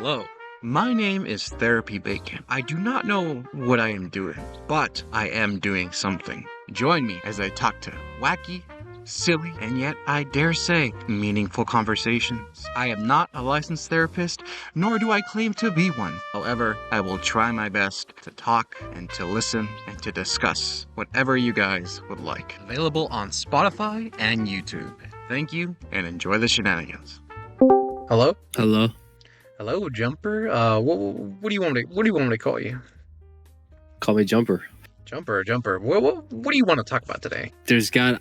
Hello, my name is TherapyBacon. I do not know what I am doing, but I am doing something. Join me as I talk to wacky, silly, and yet I dare say meaningful conversations. I am not a licensed therapist, nor do I claim to be one. However, I will try my best to talk and to listen and to discuss whatever you guys would like. Available on Spotify and YouTube. Thank you and enjoy the shenanigans. Hello? Hello, Jumper. What do you want me to call you? Call me Jumper. Jumper. What do you want to talk about today?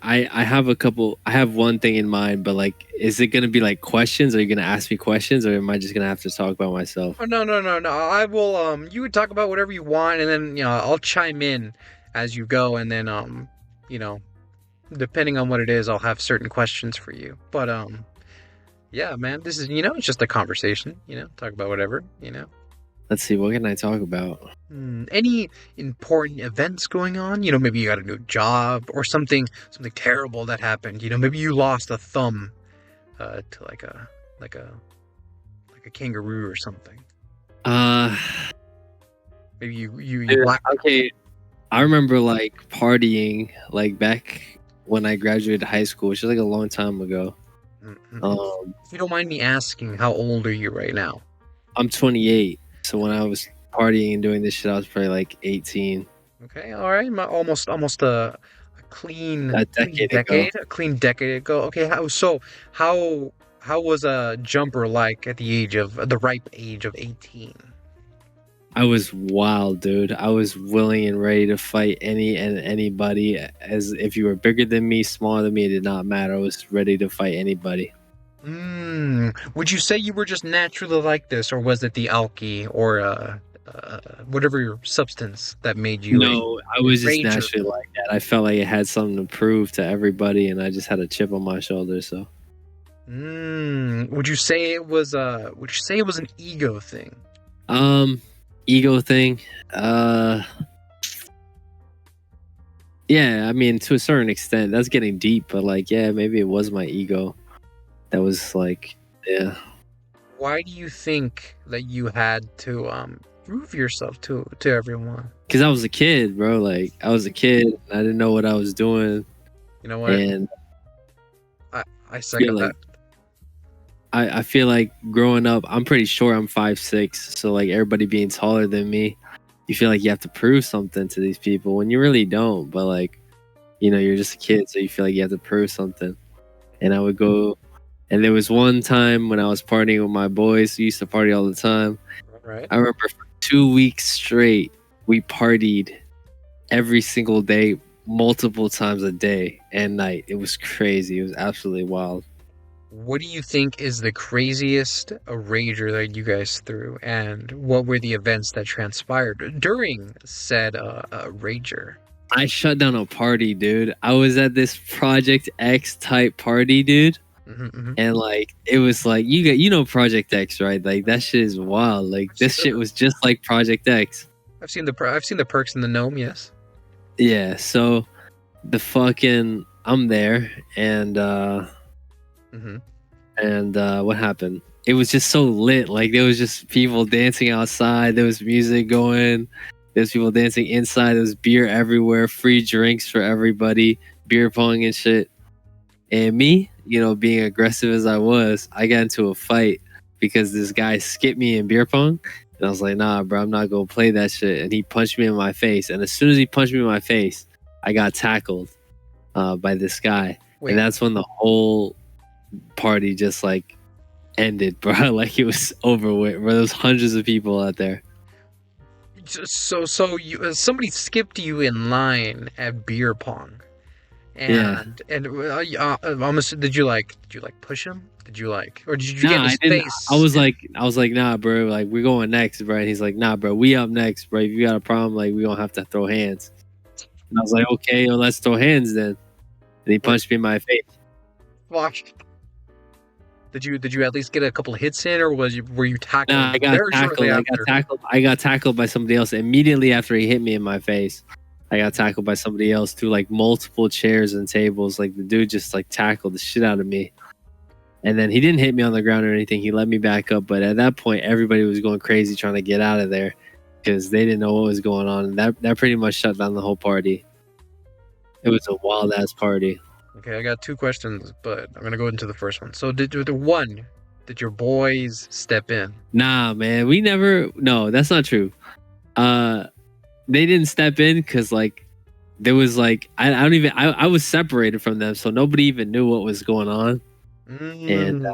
I have one thing in mind, but like, is it gonna be like questions? Are you gonna ask me questions, or am I just gonna have to talk about myself? Oh, no. I will. You would talk about whatever you want, and then I'll chime in as you go, and then depending on what it is, I'll have certain questions for you. But yeah, man, this is it's just a conversation. Talk about whatever. Let's see, what can I talk about? Any important events going on? Maybe you got a new job or something terrible that happened. Maybe you lost a thumb to like a kangaroo or something. Maybe you black. Okay, I remember like partying like back when I graduated high school, which is like a long time ago. Mm-hmm. If you don't mind me asking, how old are you right now? I'm 28. So when I was partying and doing this shit, I was probably like 18. Okay, all right, almost a clean decade ago. Okay, how was a Jumper like at the ripe age of 18? I was wild, dude. I was willing and ready to fight anybody. As if you were bigger than me, smaller than me, it did not matter. I was ready to fight anybody. Would you say you were just naturally like this, or was it the alky or whatever substance that made you? No, I was just naturally like that. I felt like I had something to prove to everybody, and I just had a chip on my shoulder. So, would you say it was an ego thing? Ego thing. Yeah, I mean, to a certain extent, that's getting deep, but like, yeah, maybe it was my ego. That was like, yeah. Why do you think that you had to prove yourself to everyone? Because I was a kid, bro. Like, I was a kid. I didn't know what I was doing. You know what? And I second that. I feel like growing up, I'm pretty sure I'm 5'6", so like everybody being taller than me, you feel like you have to prove something to these people when you really don't. But like, you're just a kid, so you feel like you have to prove something. And I would go, and there was one time when I was partying with my boys. We used to party all the time. Right. I remember for 2 weeks straight, we partied every single day, multiple times a day and night. It was crazy. It was absolutely wild. What do you think is the craziest rager that you guys threw, and what were the events that transpired during said rager? I shut down a party, dude. I was at this Project X type party, dude. Mm-hmm. And like, it was like, Project X, right? Like, that shit is wild. Like, this shit was just like Project X. I've seen the perks in the gnome, yes. Yeah, so I'm there, and what happened? It was just so lit. Like, there was just people dancing outside. There was music going. There's people dancing inside. There was beer everywhere. Free drinks for everybody. Beer pong and shit. And me, being aggressive as I was, I got into a fight because this guy skipped me in beer pong. And I was like, nah, bro, I'm not going to play that shit. And he punched me in my face. And as soon as he punched me in my face, I got tackled by this guy. Wait. And that's when the whole party just like ended, bro. Like, it was over with, bro. There was hundreds of people out there. So somebody skipped you in line at beer pong, and almost did you push him? Or did you get in his face? I was like, nah, bro. Like, we're going next, bro. And he's like, nah, bro. We up next, bro. If you got a problem, like, we gonna have to throw hands. And I was like, okay, well, let's throw hands then. And he punched me in my face. Fuck. Did you at least get a couple of hits in, or were you tackled? Nah, I got tackled by somebody else immediately after he hit me in my face. I got tackled by somebody else through like multiple chairs and tables. Like, the dude just like tackled the shit out of me. And then he didn't hit me on the ground or anything. He let me back up. But at that point, everybody was going crazy trying to get out of there because they didn't know what was going on. And that pretty much shut down the whole party. It was a wild ass party. Okay, I got 2 questions, but I'm gonna go into the first one. So did your boys step in? Nah, man, we never. No, that's not true. They didn't step in because like there was like I don't even I was separated from them, so nobody even knew what was going on, and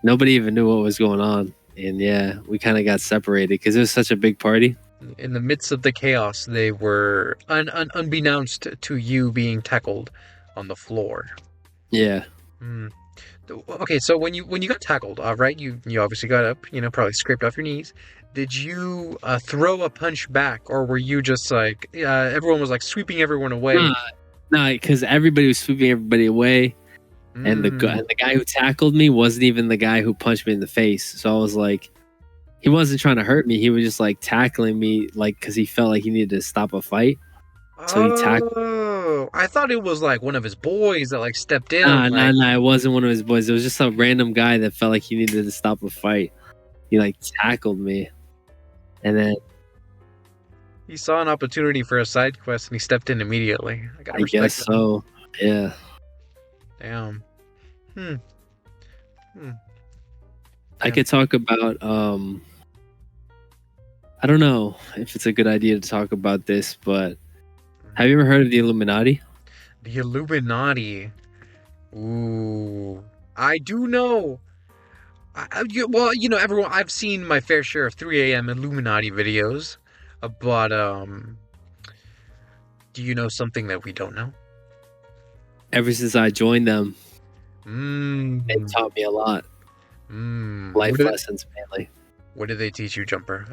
nobody even knew what was going on. And yeah, we kind of got separated because it was such a big party. In the midst of the chaos, they were unbeknownst to you being tackled on the floor. Yeah. Okay, so when you got tackled, right? You obviously got up, probably scraped off your knees. Did you throw a punch back, or were you just like everyone was like sweeping everyone away? Nah, because everybody was sweeping everybody away, and the guy who tackled me wasn't even the guy who punched me in the face. So I was like, he wasn't trying to hurt me. He was just like tackling me, like because he felt like he needed to stop a fight. So he tackled. Oh, I thought it was like one of his boys that like stepped in. Nah, it wasn't one of his boys. It was just some random guy that felt like he needed to stop a fight. He like tackled me, and then he saw an opportunity for a side quest and he stepped in immediately. I guess so. Yeah. Damn. I could talk about I don't know if it's a good idea to talk about this, but have you ever heard of the Illuminati? The Illuminati. Ooh, I do know. Well, everyone. I've seen my fair share of 3 a.m. Illuminati videos, but do you know something that we don't know? Ever since I joined them, they taught me a lot. Life lessons, mainly. What did they teach you, Jumper?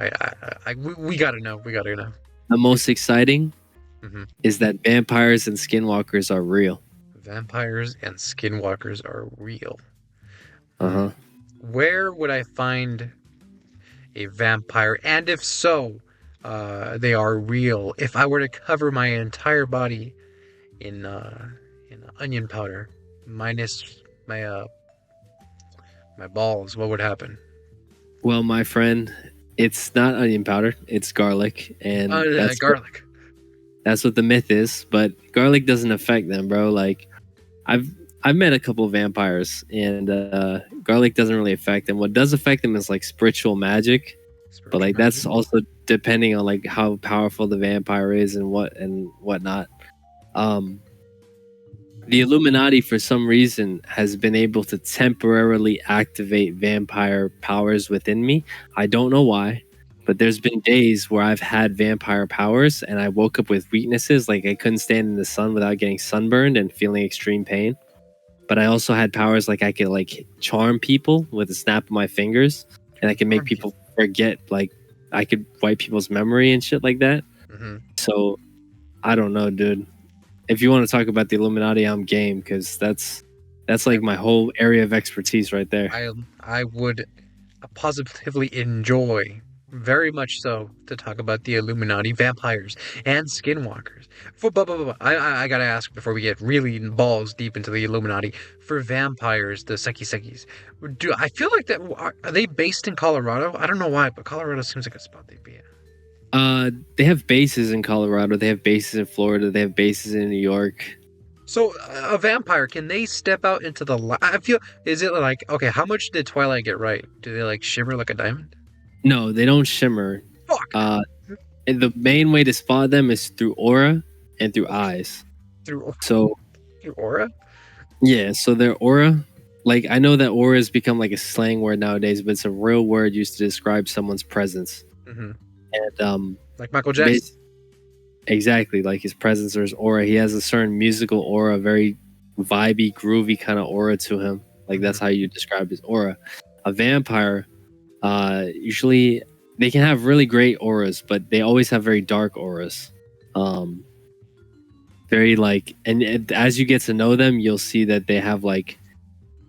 We gotta know. We gotta know. The most exciting is that vampires and skinwalkers are real. Vampires and skinwalkers are real. Where would I find a vampire? And if so, they are real. If I were to cover my entire body in onion powder, minus my balls, what would happen? Well, my friend, it's not onion powder; it's garlic, and that's garlic. That's what the myth is. But garlic doesn't affect them, bro. Like, I've met a couple of vampires, and garlic doesn't really affect them. What does affect them is like spiritual magic, but like that's also depending on like how powerful the vampire is and whatnot. The Illuminati, for some reason, has been able to temporarily activate vampire powers within me. I don't know why, but there's been days where I've had vampire powers and I woke up with weaknesses, like I couldn't stand in the sun without getting sunburned and feeling extreme pain. But I also had powers like I could like charm people with a snap of my fingers, and I could make people forget, like I could wipe people's memory and shit like that. So I don't know, dude. If you want to talk about the Illuminati, I'm game, because that's like my whole area of expertise right there. I would positively enjoy, very much so, to talk about the Illuminati, vampires, and skinwalkers. I gotta ask before we get really balls deep into the Illuminati. For vampires, the Sekis, I feel like that are they based in Colorado? I don't know why, but Colorado seems like a spot they'd be at. They have bases in Colorado. They have bases in Florida. They have bases in New York. So a vampire, can they step out into the light? Is it like, okay, how much did Twilight get right? Do they like shimmer like a diamond? No, they don't shimmer. Fuck. And the main way to spot them is through aura and through eyes. Through aura? Yeah, so their aura, like I know that aura has become like a slang word nowadays, but it's a real word used to describe someone's presence. And like Michael Jackson. Exactly, like his presence or his aura. He has a certain musical aura, very vibey, groovy kind of aura to him. Like that's how you describe his aura. A vampire, usually they can have really great auras, but they always have very dark auras. Very like, and as you get to know them, you'll see that they have like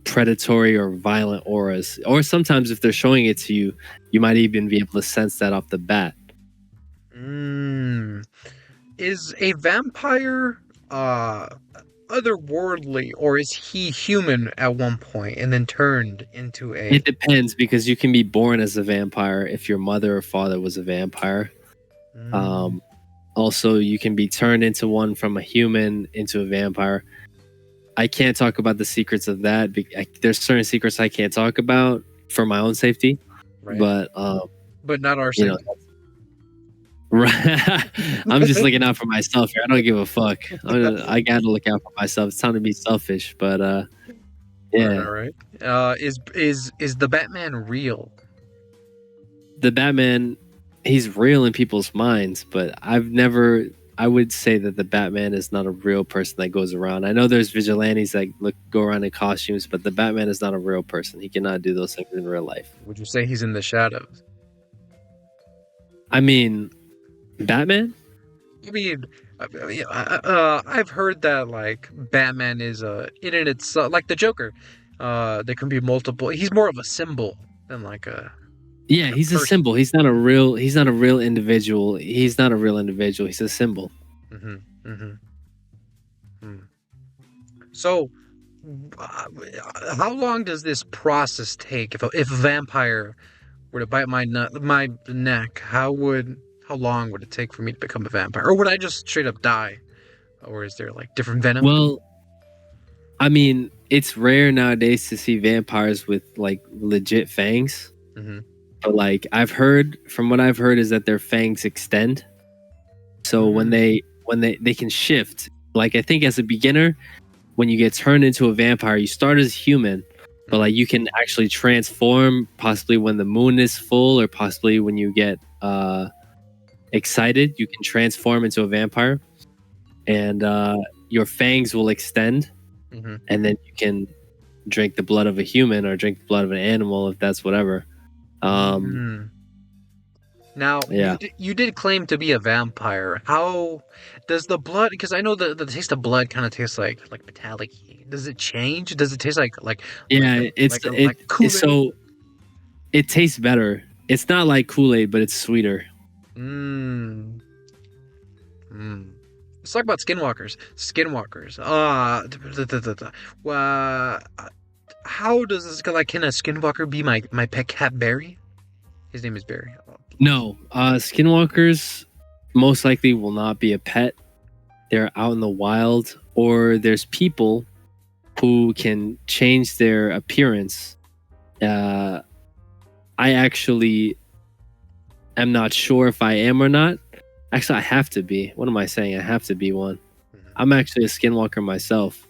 predatory or violent auras. Or sometimes if they're showing it to you, you might even be able to sense that off the bat. Is a vampire otherworldly, or is he human at one point and then turned into a? It depends because you can be born as a vampire if your mother or father was a vampire. Mm, Also, you can be turned into one from a human into a vampire. I can't talk about the secrets of that. There's certain secrets I can't talk about for my own safety, right. but But not our you know, safety. right. I'm just looking out for myself here. I don't give a fuck. I gotta look out for myself. It's time to be selfish, but All right, yeah. all right. Is the Batman real? The Batman, he's real in people's minds, but I would say that the Batman is not a real person that goes around. I know there's vigilantes that go around in costumes, but the Batman is not a real person. He cannot do those things in real life. Would you say he's in the shadows? I mean, Batman? I mean, I've heard that like Batman is in it itself, like the Joker. There can be multiple. He's more of a symbol than like Yeah, a he's a person. symbol. He's not a real individual. He's not a real individual. He's a symbol. Hmm. Hmm. Hmm. So, uh, how long does this process take? If a vampire were to bite my neck, how long would it take for me to become a vampire? Or would I just straight up die? Or is there like different venom? Well, I mean, it's rare nowadays to see vampires with like legit fangs. Hmm. But like from what I've heard is that their fangs extend. So when Mm. they can shift. Like I think as a beginner, when you get turned into a vampire, you start as human, but like you can actually transform possibly when the moon is full or possibly when you get excited, you can transform into a vampire and your fangs will extend Hmm. and then you can drink the blood of a human or drink the blood of an animal if that's whatever. Mm. Now, Yeah. you did claim to be a vampire. How does the blood? Because I know the taste of blood kind of tastes like metallic. Does it change? Does it taste Yeah, like Kool-Aid? so it tastes better. It's not like Kool-Aid, but it's sweeter. Mmm. Mm. Let's talk about skinwalkers. Skinwalkers. Uh, how does this? Like, can a skinwalker be my pet cat Barry? His name is Barry. No, skinwalkers most likely will not be a pet. They're out in the wild, or there's people who can change their appearance. I actually am not sure if I am or not. Actually, I have to be. What am I saying? I have to be one. Mhm. I'm actually a skinwalker myself.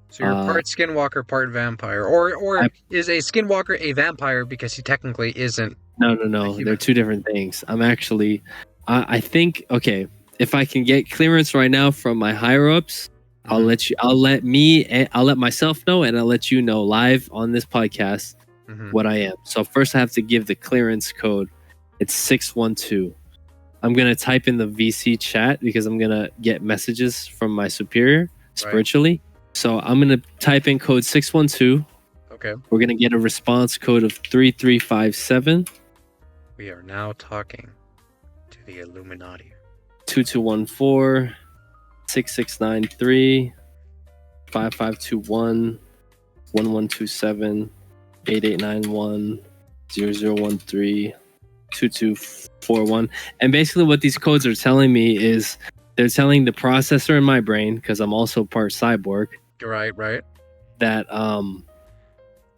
So you're part skinwalker, part vampire, or I, is a skinwalker a vampire because he technically isn't a no. They're human? two different things. I'm actually, I think, okay, if I can get clearance right now from my higher ups, I'll Mhm. I'll let myself know and I'll let you know live on this podcast Mhm. what I am. So first I have to give the clearance code. It's 612. I'm going to type in the VC chat because I'm going to get messages from my superior Right. spiritually. So I'm going to type in code 612. Okay. We're going to get a response code of 3357 We are now talking to the Illuminati. 2214 6693 5521 1127 8891 0013 2241. And basically what these codes are telling me is they're telling the processor in my brain, because I'm also part cyborg, Right. that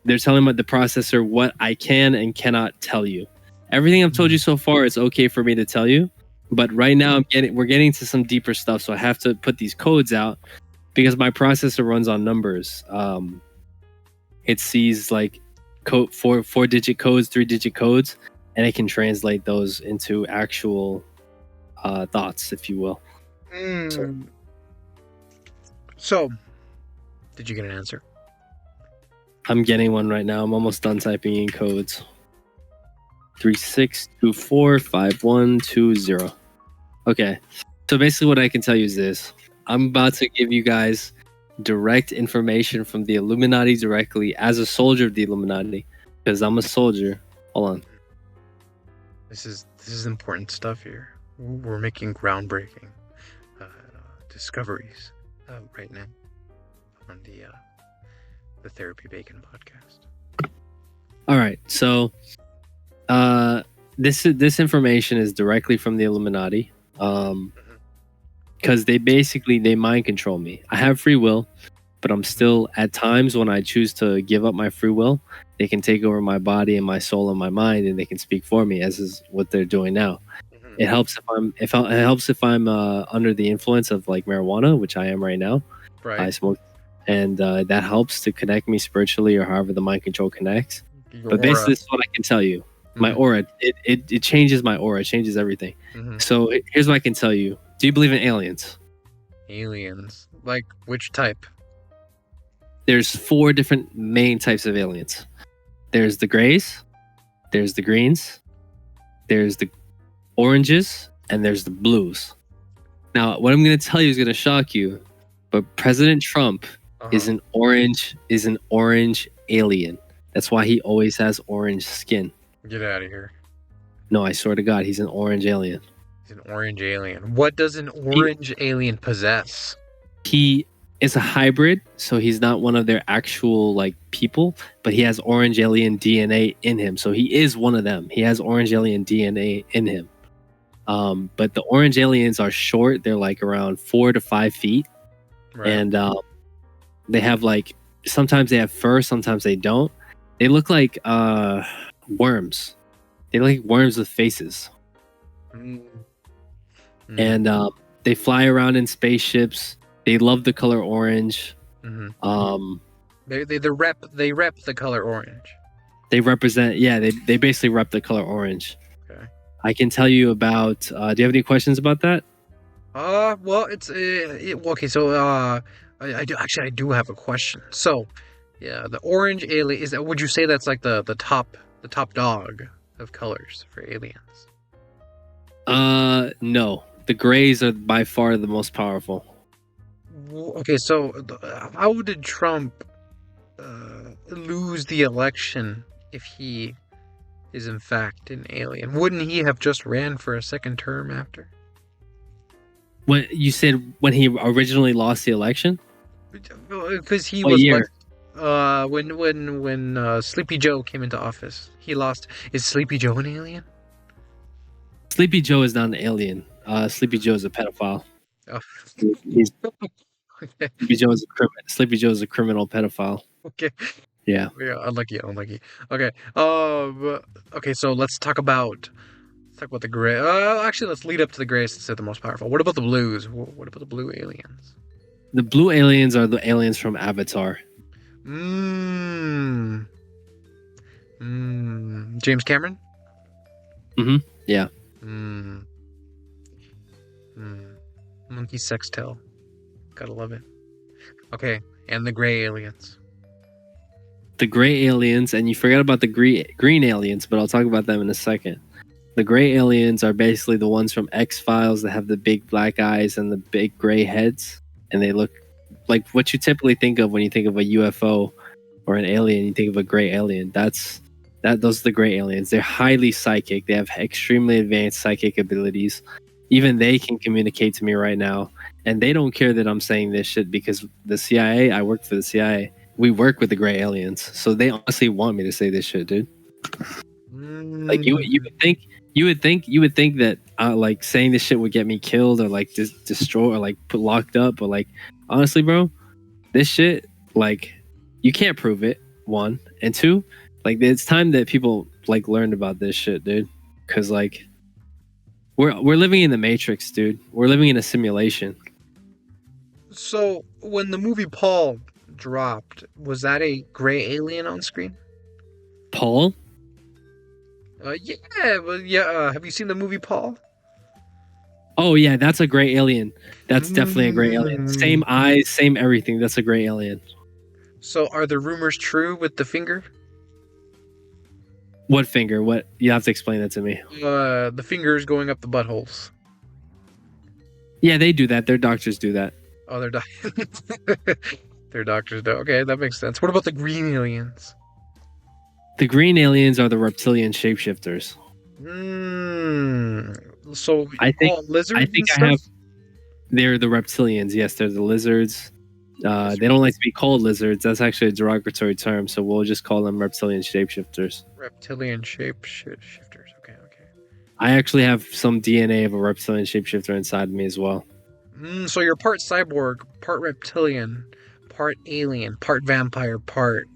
they're telling the processor what I can and cannot tell you. Everything I've told you so far is okay for me to tell you, but right now we're getting to some deeper stuff, so I have to put these codes out because my processor runs on numbers. It sees like code four-digit codes, 3-digit codes, and it can translate those into actual thoughts, if you will. Mm. So, did you get an answer? I'm getting one right now. I'm almost done typing in codes. 36245120. Okay. So basically what I can tell you is this. I'm about to give you guys direct information from the Illuminati directly as a soldier of the Illuminati, because I'm a soldier. Hold on. This is important stuff here. We're making groundbreaking discoveries right now. from the Therapy Bacon podcast. All right, so this information is directly from the Illuminati, because they mind control me. I have free will, but I'm still at times when I choose to give up my free will, they can take over my body and my soul and my mind, and they can speak for me, as is what they're doing now. It helps if I'm under the influence of like marijuana, which I am right now. Right. I smoke, and that helps to connect me spiritually or however the mind control connects. But basically, this is what I can tell you. My aura, it changes my aura, it changes everything. So here's what I can tell you. Do you believe in aliens? Aliens? Like which type? There's 4 different main types of aliens. There's the grays, there's the greens, there's the oranges, and there's the blues. Now, what I'm going to tell you is going to shock you, but President Trump is an orange alien. That's why he always has orange skin. Get out of here. No, I swear to God, he's an orange alien. He's an orange alien. What does an orange alien possess? He is a hybrid, so he's not one of their actual like people, but he has orange alien DNA in him. So he is one of them. He has orange alien DNA in him. But the orange aliens are short. They're like around 4 to 5 feet. Right. And they have like, sometimes they have fur, sometimes they don't. They look like worms. They look like worms with faces. And they fly around in spaceships. They love the color orange. They rep the color orange. They represent, they basically rep the color orange. Okay. I can tell you about. Do you have any questions about that? Well, it's okay. So, I do have a question. So, yeah, the orange alien is that. Would you say that's like the top dog of colors for aliens? No. The grays are by far the most powerful. Okay, so how did Trump lose the election if he is in fact an alien? Wouldn't he have just ran for a second term after? When you said when he originally lost the election? Because he was when Sleepy Joe came into office, he lost. Is Sleepy Joe an alien? Sleepy Joe is not an alien. Sleepy Joe is a pedophile. Oh. Okay. Sleepy Joe is a criminal pedophile. Okay. Yeah. Unlucky. Okay. Okay. So let's talk about the gray. Actually, let's lead up to the grays since they're the most powerful. What about the blues? What about the blue aliens? The blue aliens are the aliens from Avatar. James Cameron? Yeah. Monkey sextail. Gotta love it. Okay, and the gray aliens. The gray aliens, and you forgot about the green aliens, but I'll talk about them in a second. The gray aliens are basically the ones from X-Files that have the big black eyes and the big gray heads, and they look like what you typically think of when you think of a UFO or an alien. You think of a gray alien. Those are the gray aliens. They're highly psychic. They have extremely advanced psychic abilities. Even they can communicate to me right now, and they don't care that I'm saying this shit because the CIA. I work for the CIA. We work with the gray aliens, so they honestly want me to say this shit, dude. Like you would think that like saying this shit would get me killed or like destroy or like put locked up, but like honestly, bro, this shit, like you can't prove it. 1 and 2, like it's time that people like learned about this shit, dude, because like we're living in the Matrix, dude. We're living in a simulation. So when the movie Paul dropped, was that a gray alien on screen? Paul? Yeah. Have you seen the movie Paul? Oh yeah, that's a gray alien. That's definitely a gray alien. Same eyes, same everything. That's a gray alien. So are the rumors true with the finger? What finger? What? You have to explain that to me. The fingers going up the buttholes. Yeah, they do that. Their doctors do that. Oh, their doctors do. Okay, that makes sense. What about the green aliens? The green aliens are the reptilian shapeshifters. So lizards. I think I have. They're the reptilians. Yes, they're the lizards. They don't like to be called lizards. That's actually a derogatory term, so we'll just call them reptilian shapeshifters. Reptilian shapeshifters. Okay. I actually have some DNA of a reptilian shapeshifter inside of me as well. So you're part cyborg, part reptilian, part alien, part vampire, part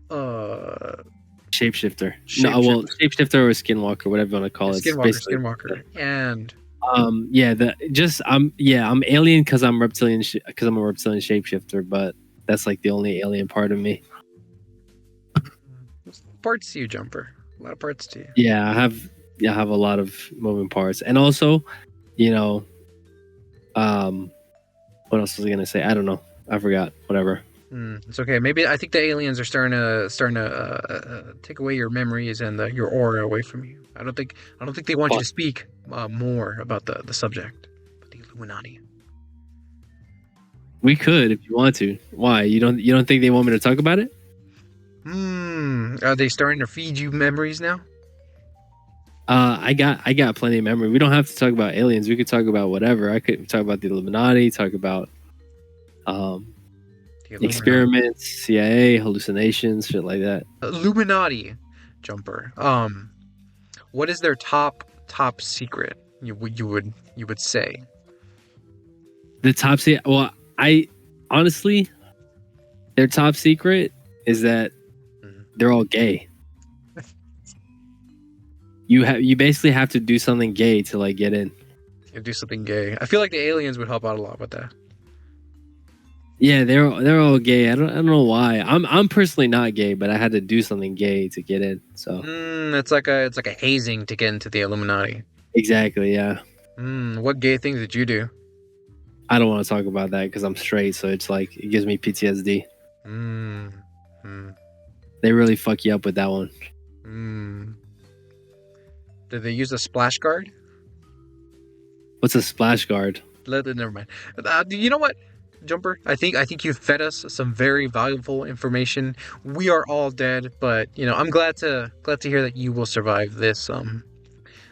shapeshifter. No, well, shapeshifter or skinwalker, whatever you want to call it. Skinwalker. And I'm alien because I'm reptilian because I'm a reptilian shapeshifter, but that's like the only alien part of me. Parts to you, Jumper. A lot of parts to you. Yeah, I have a lot of moving parts, and also, what else was I gonna say? I don't know. I forgot. Whatever. It's okay. Maybe I think the aliens are starting to take away your memories and your aura away from you. I don't think they want you to speak more about the subject, but the Illuminati. We could if you want to. Why? You don't think they want me to talk about it? Are they starting to feed you memories now? I got plenty of memory. We don't have to talk about aliens. We could talk about whatever. I could talk about the Illuminati. Talk about experiments, CIA, hallucinations, shit like that. Illuminati, Jumper. What is their top secret? You would say the top secret. Well, I honestly, their top secret is that they're all gay. You basically have to do something gay to like get in. You do something gay. I feel like the aliens would help out a lot with that. Yeah, they're all gay. I don't know why. I'm personally not gay, but I had to do something gay to get in. So it's like a hazing to get into the Illuminati. Exactly. Yeah. What gay things did you do? I don't want to talk about that because I'm straight, so it's like it gives me PTSD. They really fuck you up with that one. Did they use a splash guard? What's a splash guard? Never mind. You know what, Jumper? I think you've fed us some very valuable information. We are all dead, but I'm glad to hear that you will survive this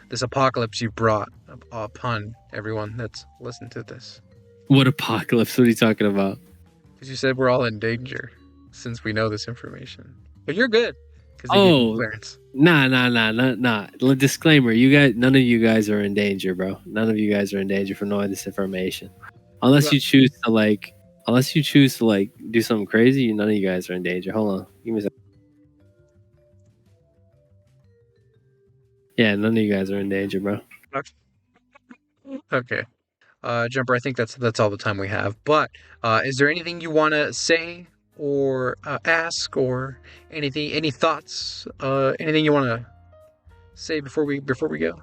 this apocalypse you brought upon everyone that's listened to this. What apocalypse? What are you talking about? Because you said we're all in danger since we know this information. But you're good. Oh, nah. Disclaimer: none of you guys are in danger, bro. None of you guys are in danger from knowing this information, unless you choose to do something crazy. None of you guys are in danger. Hold on, give me a second. Yeah, none of you guys are in danger, bro. Okay. Jumper, I think that's all the time we have. But is there anything you want to say or ask or anything? Any thoughts? Anything you want to say before we go?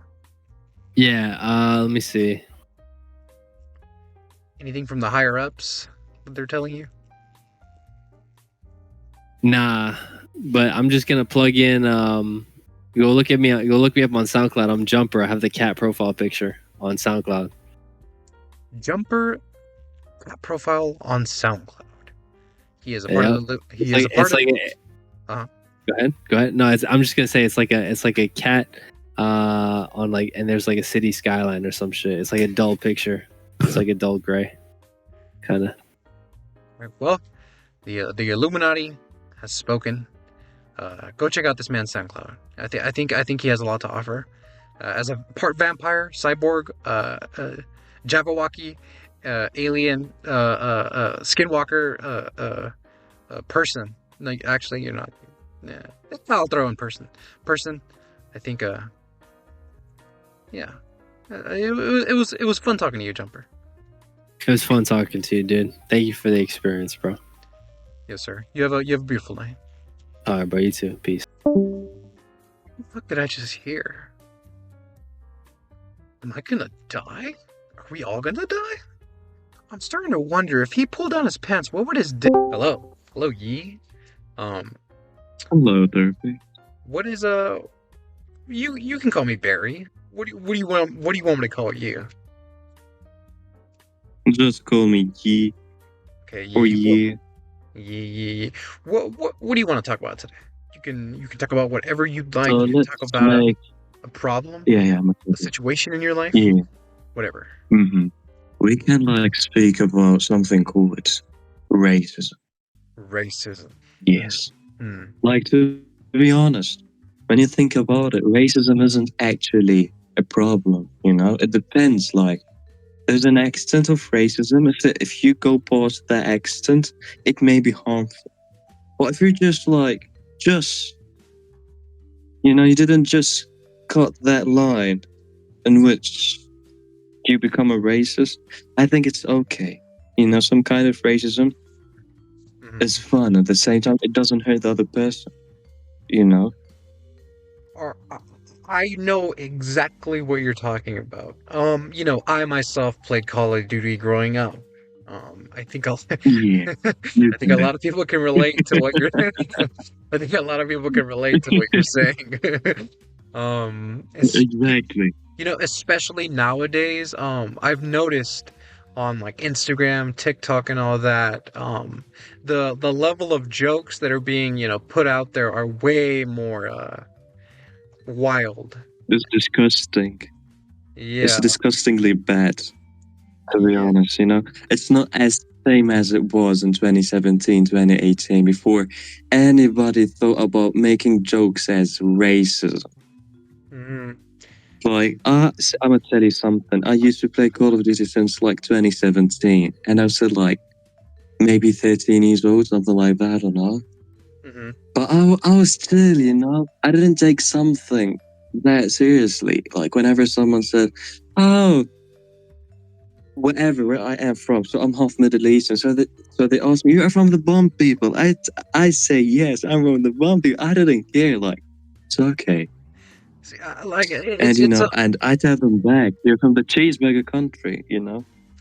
Yeah. Let me see. Anything from the higher ups that they're telling you? Nah, but I'm just gonna plug in. Go look me up on SoundCloud. I'm Jumper. I have the cat profile picture on SoundCloud. Jumper cat profile on SoundCloud. He is a part of the. Go ahead. No, I'm just gonna say it's like a cat on like, and there's like a city skyline or some shit. It's like a dull picture. It's like a dull gray, kind of. Well, the Illuminati has spoken. Go check out this man's SoundCloud. I think he has a lot to offer. As a part vampire, cyborg, Jabberwocky, alien, skinwalker, person. Like, actually, you're not. Yeah, I'll throw in person. I think. Yeah. It was fun talking to you, Jumper. It was fun talking to you, dude. Thank you for the experience, bro. Yes, sir. You have a beautiful night. All right, bro. You too. Peace. What did I just hear? Am I gonna die? Are we all gonna die? I'm starting to wonder if he pulled down his pants, what would his dick? Hello, Yee. Hello, Therapy. What is You can call me Barry. What do you want me to call you? Just call me Yee. Okay, Yee. Or Yee. Yee. What do you want to talk about today? You can talk about whatever you'd like. So you can talk about a problem. Yeah. A situation in your life. Yeah. Whatever. We can speak about something called Racism. Racism. Yes. Hmm. Like, to be honest, when you think about it, racism isn't actually a problem, you know? It depends, like, there's an extent of racism. If you go past that extent, it may be harmful. But if you're just like, just, you didn't just cut that line in which you become a racist, I think it's okay. Some kind of racism is Hmm. fun. At the same time, it doesn't hurt the other person, you know? Or I know exactly what you're talking about. I myself played Call of Duty growing up. I think I'll, Yeah, you I think a did lot of people can relate to what you're. I think a lot of people can relate to what you're saying. It's Exactly. especially nowadays. I've noticed on like Instagram, TikTok, and all that. The level of jokes that are being put out there are way more wild. It's disgusting. It's Yeah, disgustingly bad, to be yeah. honest, It's not as same as it was in 2017, 2018, before anybody thought about making jokes as racism. Hmm. Like, I'm gonna tell you something. I used to play Call of Duty since like 2017, and I was still like maybe 13 years old, something like that, I don't know. Hmm. But I was still, I didn't take something that seriously. Like, whenever someone said, oh, wherever where I am from, so I'm half Middle Eastern. So they asked me, "You are from the Bomb people?" I say yes, I'm from the Bomb people. I didn't care. Like, it's okay. See, like And it's a and I tell them back, "You're from the cheeseburger country."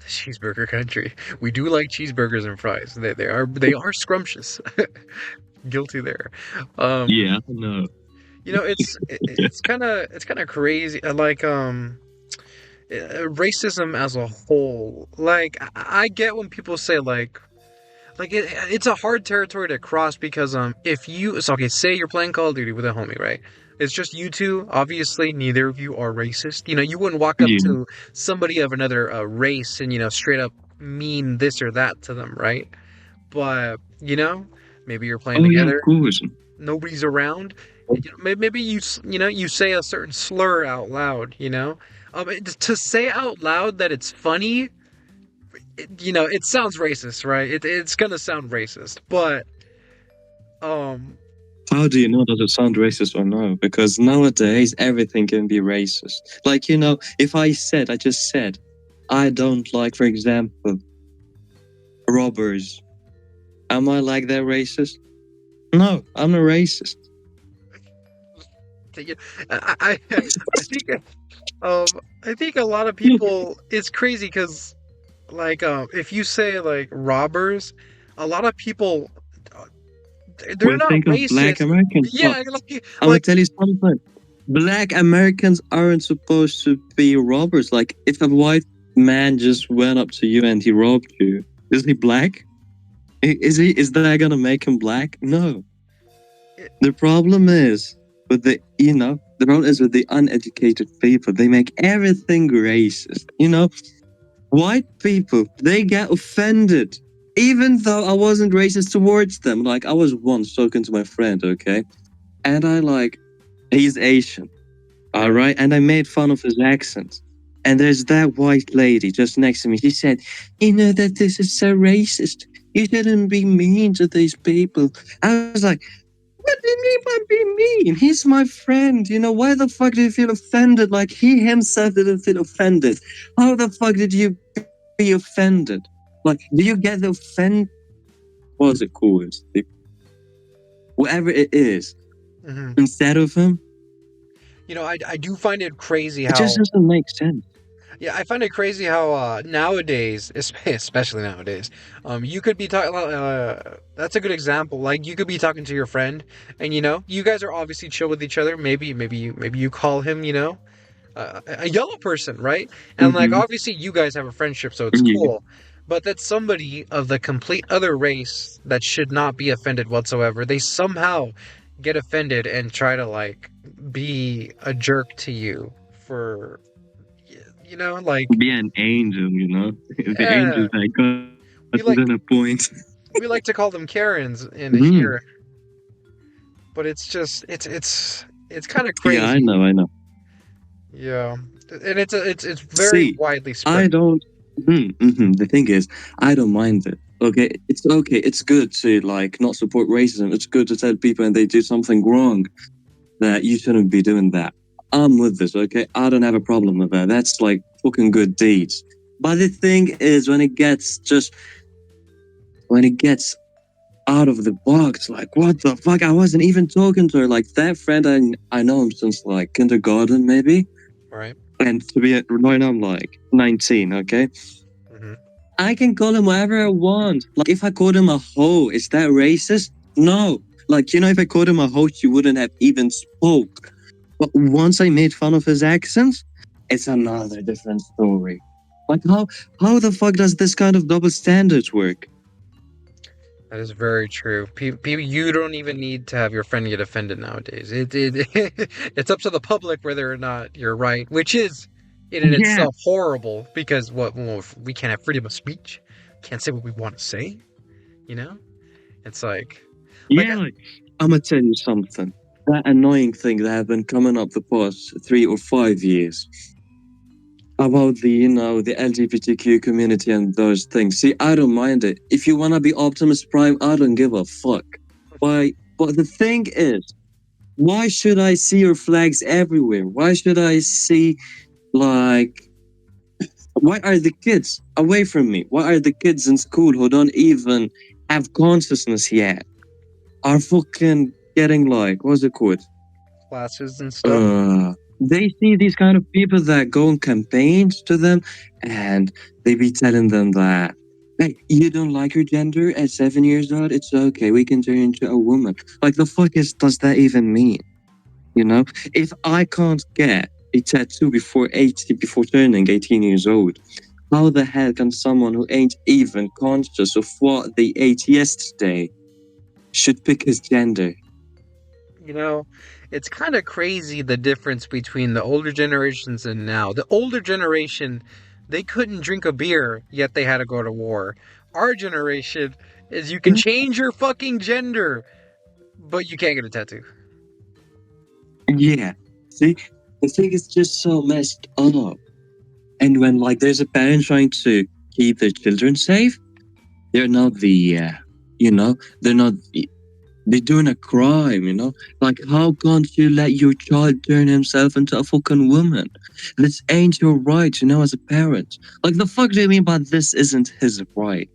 cheeseburger country. We do like cheeseburgers and fries. They are scrumptious. Guilty there. Um, Yeah, no. it's kind of crazy. Racism as a whole. Like I get when people say it's a hard territory to cross because if you so okay, say you're playing Call of Duty with a homie, right? It's just you two. Obviously, neither of you are racist. You wouldn't walk up Yeah. to somebody of another race and straight up mean this or that to them, right? But maybe you're playing Oh yeah, of together, course. nobody's around. Maybe you say a certain slur out loud. To say out loud that it's funny, it sounds racist, right? It's gonna sound racist, but um, How do you know does it sound racist or no? Because nowadays everything can be racist. Like, if I just said, I don't like, for example, robbers. Am I like that racist? No, I'm a racist. I think I think a lot of people it's crazy because if you say like robbers, a lot of people uh, they're When not think of black racist. Americans, but Yeah, like I'm gonna like tell you something. Black Americans aren't supposed to be robbers. Like, if a white man just went up to you and he robbed you, is he black? Is he? Is that gonna make him black? No. it, The problem is the problem is with the uneducated people. They make everything racist. White people, they get offended. Even though I wasn't racist towards them. Like, I was once talking to my friend, okay? And he's Asian, all right. right? And I made fun of his accent. And there's that white lady just next to me. She said, that this is so racist. You shouldn't be mean to these people. I was like, what do you mean by being mean? He's my friend. Why the fuck do you feel offended? Like, he himself didn't feel offended. How the fuck did you be offended? Like, do you get the what's it called? Whatever it is, Hmm. instead of him? I do find it crazy It just how doesn't make sense. yeah, I find it crazy how nowadays, especially nowadays, you could be talking. That's a good example. Like you could be talking to your friend, and you guys are obviously chill with each other. Maybe you call him, a yellow person, right? And like Mm-hmm. obviously you guys have a friendship, so it's Yeah. cool. But that's somebody of the complete other race that should not be offended whatsoever. They somehow get offended and try to like be a jerk to you for like Be an angel. The yeah, angels that got to we the like point. We like to call them Karens in Mm. here, but it's just it's kind of Yeah, I crazy. know, I know. Yeah, and it's very See, widely spread. I don't. The thing is, I don't mind it. Okay, it's okay. It's good to like not support racism. It's good to tell people when they do something wrong that you shouldn't be doing that. I'm with this. Okay, I don't have a problem with that. That's like fucking good deeds. But the thing is, when it gets out of the box, like what the fuck? I wasn't even talking to her. Like that friend, I know him since like kindergarten, maybe. Right. And to be right now, I'm like 19. Okay, Hmm. I can call him whatever I want. Like, if I called him a hoe, is that racist? No. Like, if I called him a hoe, she wouldn't have even spoke. But once I made fun of his accents, it's another different story. Like, how the fuck does this kind of double standards work? That is very true. People, you don't even need to have your friend get offended nowadays. It's up to the public whether or not you're right, which is in and Yeah, itself horrible because what well, we can't have freedom of speech, can't say what we want to say. You know, it's like yeah. Like, I'm gonna tell you something. That annoying thing that have been coming up the past 3 or 5 years about the LGBTQ community and those things. See, I don't mind it. If you wanna be Optimus Prime, I don't give a fuck. Why? But the thing is, why should I see your flags everywhere? Why should I see like? Why are the kids away from me? Why are the kids in school who don't even have consciousness yet are fucking getting like what's it called? classes and stuff. They see these kind of people that go on campaigns to them and they be telling them that, hey, you don't like your gender at 7 years old? It's okay. We can turn you into a woman. Like, the fuck does that even mean? You know, if I can't get a tattoo before turning 18 years old, how the hell can someone who ain't even conscious of what they ate yesterday should pick his gender? You know, it's kind of crazy the difference between the older generations and now. The older generation, they couldn't drink a beer, yet they had to go to war. Our generation is you can change your fucking gender, but you can't get a tattoo. Yeah. See, the thing is just so messed up. And when like there's a parent trying to keep their children safe, they're not you know, they're not they're doing a crime, Like, how can't you let your child turn himself into a fucking woman? This ain't your right, as a parent. Like, the fuck do you mean by this isn't his right?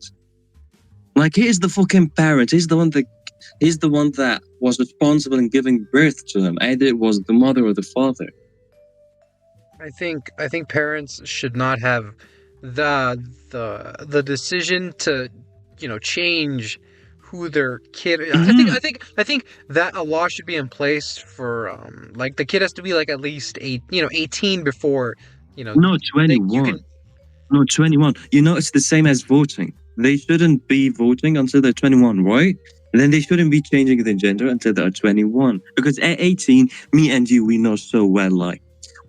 Like, he's the fucking parent. He's the one that was responsible in giving birth to him. Either it was the mother or the father. I think parents should not have the decision to change who their kid. I think Mhm. I think I think that a law should be in place for like the kid has to be like at least 18 before you know No, you can 21. No, 21. It's the same as voting. They shouldn't be voting until they're 21, right? And then they shouldn't be changing their gender until they're 21. Because at 18, me and you, we know so well, like,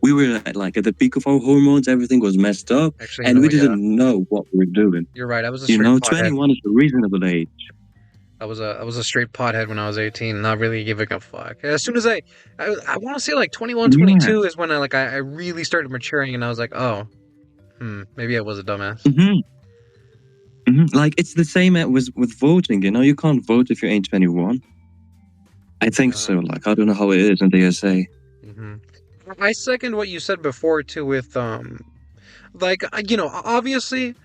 we were like at the peak of our hormones, everything was messed up, actually and no, we yeah, didn't know what we were doing. you're right. I was a straight pothead. 21 is a reasonable age. I was a straight pothead when I was 18, not really giving a fuck. As soon as I want to say like 21, Yeah. 22 is when I really started maturing and I was like, oh, maybe I was a dumbass. hmm Like, it's the same with voting, you can't vote if you ain't 21. I think Yeah. so. Like, I don't know how it is in the USA. hmm I second what you said before too with like obviously,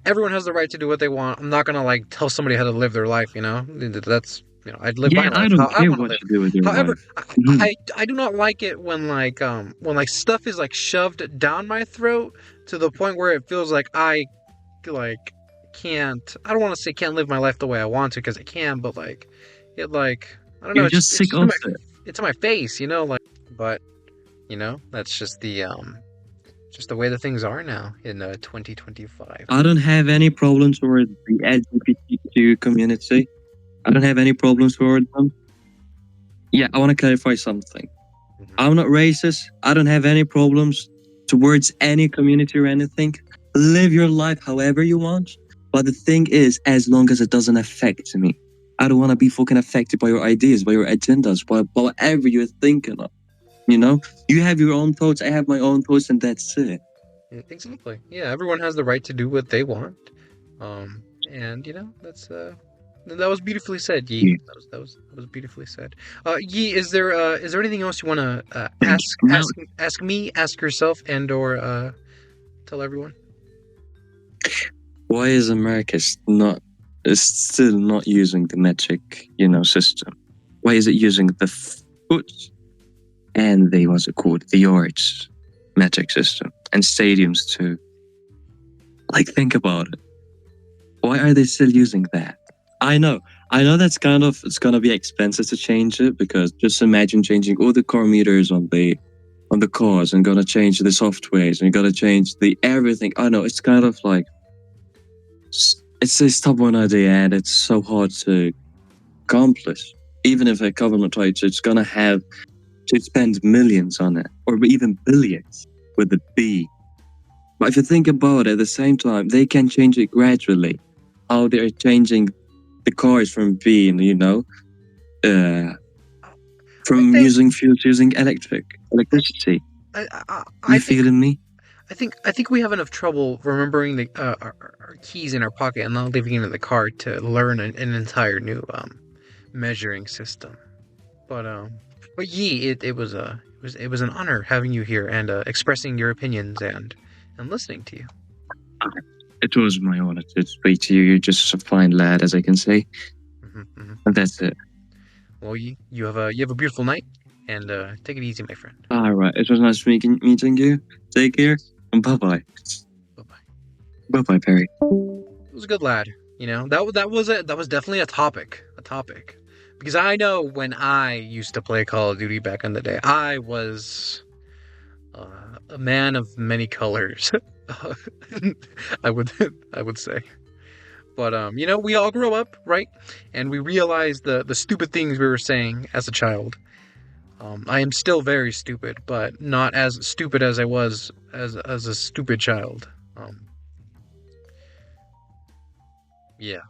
everyone has the right to do what they want. I'm not going to like tell somebody how to live their life, That's, I'd live my Yeah, I life how don't I care want to what live. you do with your However, life. I, Mhm. I do not like it when stuff is like shoved down my throat to the point where it feels like I like can't I don't want to say can't live my life the way I want to because I can, but like it like I don't know, You're it's just just it's sick just in of my it. it's in my face, like but that's just the way the things are now in 2025. I don't have any problems with the LGBTQ community. I don't have any problems with them. Yeah, I want to clarify something. Mhm. I'm not racist. I don't have any problems towards any community or anything. Live your life however you want. But the thing is, as long as it doesn't affect me, I don't want to be fucking affected by your ideas, by your agendas, by whatever you're thinking of. You know, you have your own thoughts, I have my own thoughts, and that's it. Exactly. Yeah, everyone has the right to do what they want. And that's that was beautifully said, Yi. Yeah. That was beautifully said. Yi, is there anything else you want to Thank ask you. Now, ask me, ask yourself, and or tell everyone? why is America is still not using the metric, system? Why is it using the foot and the what's it called, the yards metric system and stadiums too? Like, think about it. Why are they still using that? I know that's it's gonna be expensive to change it, because just imagine changing all the car meters on the cars and gonna change the softwares and you gotta change the everything. I know it's kind of like it's a stubborn idea and it's so hard to accomplish. Even if a government tries, it's gonna have to spend millions on it, or even billions with the B. But if you think about it, at the same time, they can change it gradually. How they're changing the cars from being, from think using fuel to using electricity. I You think feeling me? I think we have enough trouble remembering the our keys in our pocket and not leaving it in the car to learn an entire new measuring system. But Yi, it was an honor having you here and expressing your opinions and listening to you. It was my honor to speak to you. You're just a fine lad, as I can say. And that's it. Well, you have a beautiful night, and take it easy, my friend. All right. It was nice meeting you. Take care. And bye-bye. Bye-bye. Bye-bye, Perry. It was a good lad. That was definitely a topic. Because I know when I used to play Call of Duty back in the day, I was a man of many colors. I would say. But we all grow up, right? And we realize the stupid things we were saying as a child. I am still very stupid, but not as stupid as I was as a stupid child. Yeah.